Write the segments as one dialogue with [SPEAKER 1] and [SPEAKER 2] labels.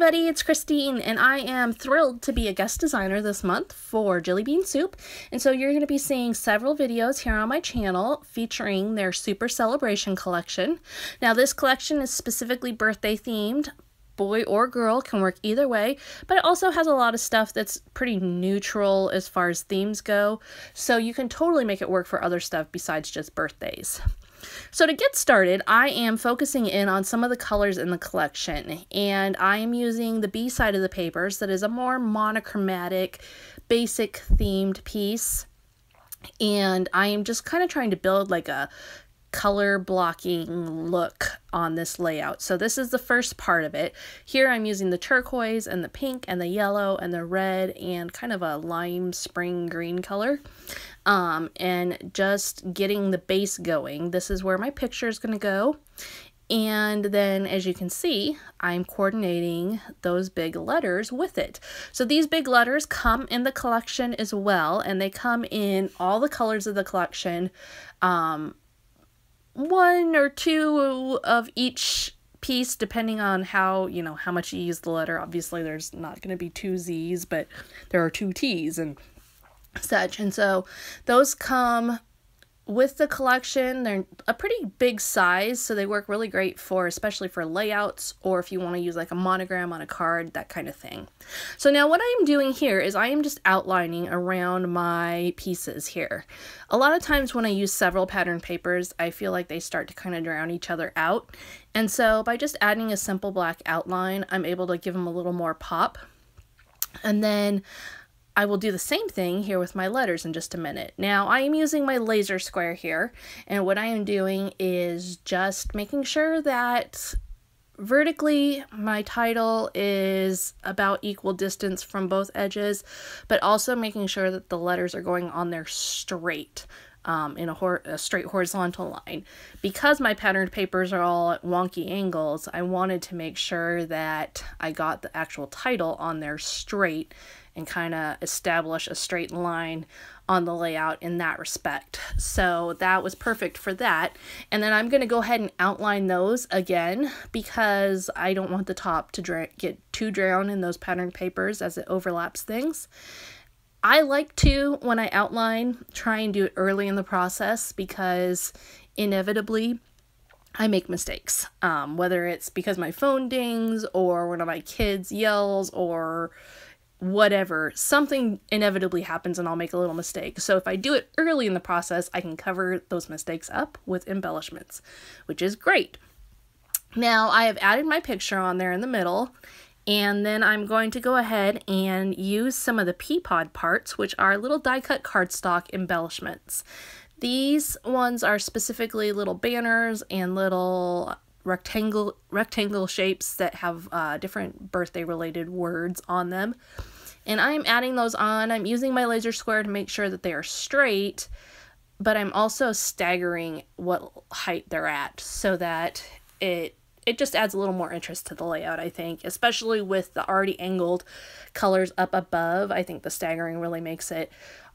[SPEAKER 1] everybody, it's Christine, and I am thrilled to be a guest designer this month for Jillibean Soup. And so you're going to be seeing several videos here on my channel featuring their Super Celebration collection. Now this collection is specifically birthday themed. Boy or girl can work either way, but it also has a lot of stuff that's pretty neutral as far as themes go, so you can totally make it work for other stuff besides just birthdays. So to get started, I am focusing in on some of the colors in the collection, and I am using the B side of the papers that is a more monochromatic, basic themed piece, and I am just kind of trying to build like a color blocking look on this layout. So this is the first part of it. Here I'm using the turquoise and the pink and the yellow and the red and kind of a lime spring green color. And just getting the base going. This is where my picture is going to go. And then, as you can see, I'm coordinating those big letters with it. So these big letters come in the collection as well, and they come in all the colors of the collection. One or two of each piece, depending on how much you use the letter. Obviously, there's not going to be two Z's, but there are two T's and such. And so those come with the collection. They're a pretty big size, so they work really great for, especially for layouts, or if you want to use like a monogram on a card, that kind of thing. So now what I'm doing here is I am just outlining around my pieces here. A lot of times when I use several pattern papers, I feel like they start to kind of drown each other out. And so by just adding a simple black outline, I'm able to give them a little more pop. And then I will do the same thing here with my letters in just a minute. Now I am using my laser square here, and what I am doing is just making sure that vertically my title is about equal distance from both edges, but also making sure that the letters are going on there straight, in a straight horizontal line. Because my patterned papers are all at wonky angles, I wanted to make sure that I got the actual title on there straight and kind of establish a straight line on the layout in that respect. So that was perfect for that. And then I'm going to go ahead and outline those again because I don't want the top to get too drowned in those patterned papers as it overlaps things. I like to, when I outline, try and do it early in the process because inevitably I make mistakes. Whether it's because my phone dings or one of my kids yells or whatever, something inevitably happens and I'll make a little mistake. So if I do it early in the process, I can cover those mistakes up with embellishments, which is great. Now I have added my picture on there in the middle, and then I'm going to go ahead and use some of the pea pod parts, which are little die cut cardstock embellishments. These ones are specifically little banners and little rectangle shapes that have different birthday related words on them, and I am adding those on. I'm using my laser square to make sure that they are straight, but I'm also staggering what height they're at so that it just adds a little more interest to the layout, I think, especially with the already angled colors up above. I think the staggering really makes it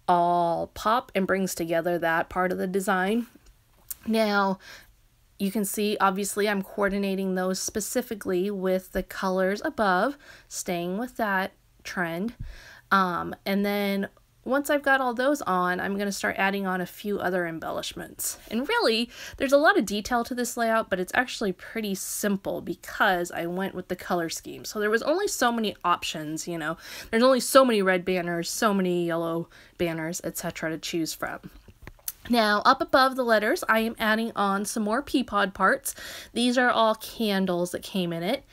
[SPEAKER 1] all pop and brings together that part of the design. Now you can see, obviously, I'm coordinating those specifically with the colors above, staying with that trend. And then once I've got all those on, I'm going to start adding on a few other embellishments. And really, there's a lot of detail to this layout, but it's actually pretty simple because I went with the color scheme. So there was only so many options, There's only so many red banners, so many yellow banners, etc. to choose from. Now, up above the letters, I am adding on some more pea pod parts. These are all candles that came in it,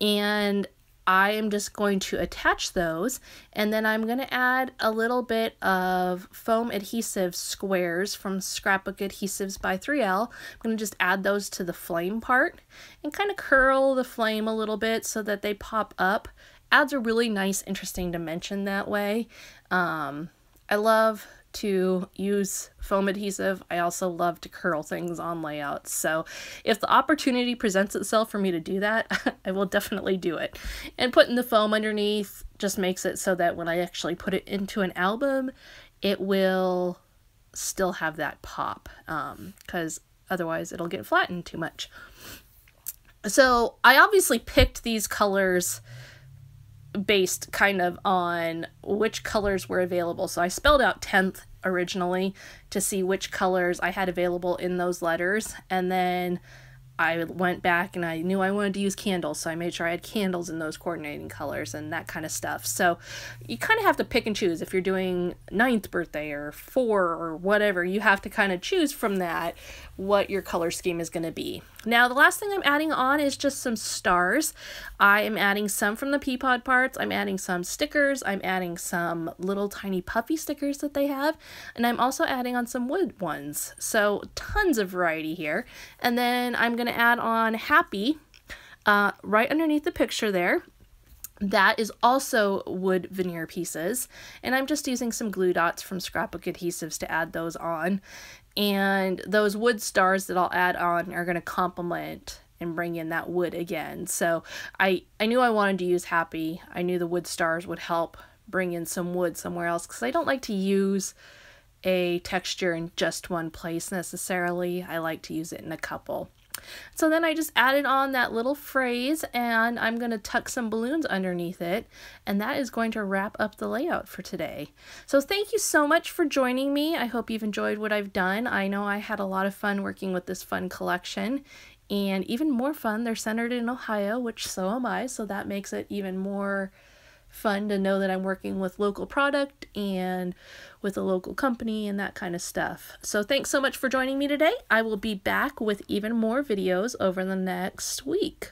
[SPEAKER 1] and I am just going to attach those, and then I'm going to add a little bit of foam adhesive squares from Scrapbook Adhesives by 3L. I'm going to just add those to the flame part and kind of curl the flame a little bit so that they pop up. Adds a really nice, interesting dimension that way. I love to use foam adhesive. I also love to curl things on layouts. So if the opportunity presents itself for me to do that, I will definitely do it. And putting the foam underneath just makes it so that when I actually put it into an album, it will still have that pop, because otherwise it'll get flattened too much. So I obviously picked these colors based kind of on which colors were available. So I spelled out 10th originally to see which colors I had available in those letters, and then I went back and I knew I wanted to use candles, so I made sure I had candles in those coordinating colors and that kind of stuff. So you kind of have to pick and choose. If you're doing 9th birthday or 4 or whatever, you have to kind of choose from that what your color scheme is going to be. Now, the last thing I'm adding on is just some stars. I am adding some from the pea pod parts. I'm adding some stickers. I'm adding some little tiny puffy stickers that they have. And I'm also adding on some wood ones. So tons of variety here. And then I'm going to add on happy right underneath the picture there. That is also wood veneer pieces, and I'm just using some glue dots from scrapbook adhesives to add those on. And those wood stars that I'll add on are going to complement and bring in that wood again. So I knew I wanted to use happy. I knew the wood stars would help bring in some wood somewhere else, because I don't like to use a texture in just one place necessarily. I like to use it in a couple. So then I just added on that little phrase, and I'm going to tuck some balloons underneath it, and that is going to wrap up the layout for today. So thank you so much for joining me. I hope you've enjoyed what I've done. I know I had a lot of fun working with this fun collection, and even more fun, they're centered in Ohio, which so am I, so that makes it even more fun to know that I'm working with local product and with a local company and that kind of stuff. So thanks so much for joining me today. I will be back with even more videos over the next week.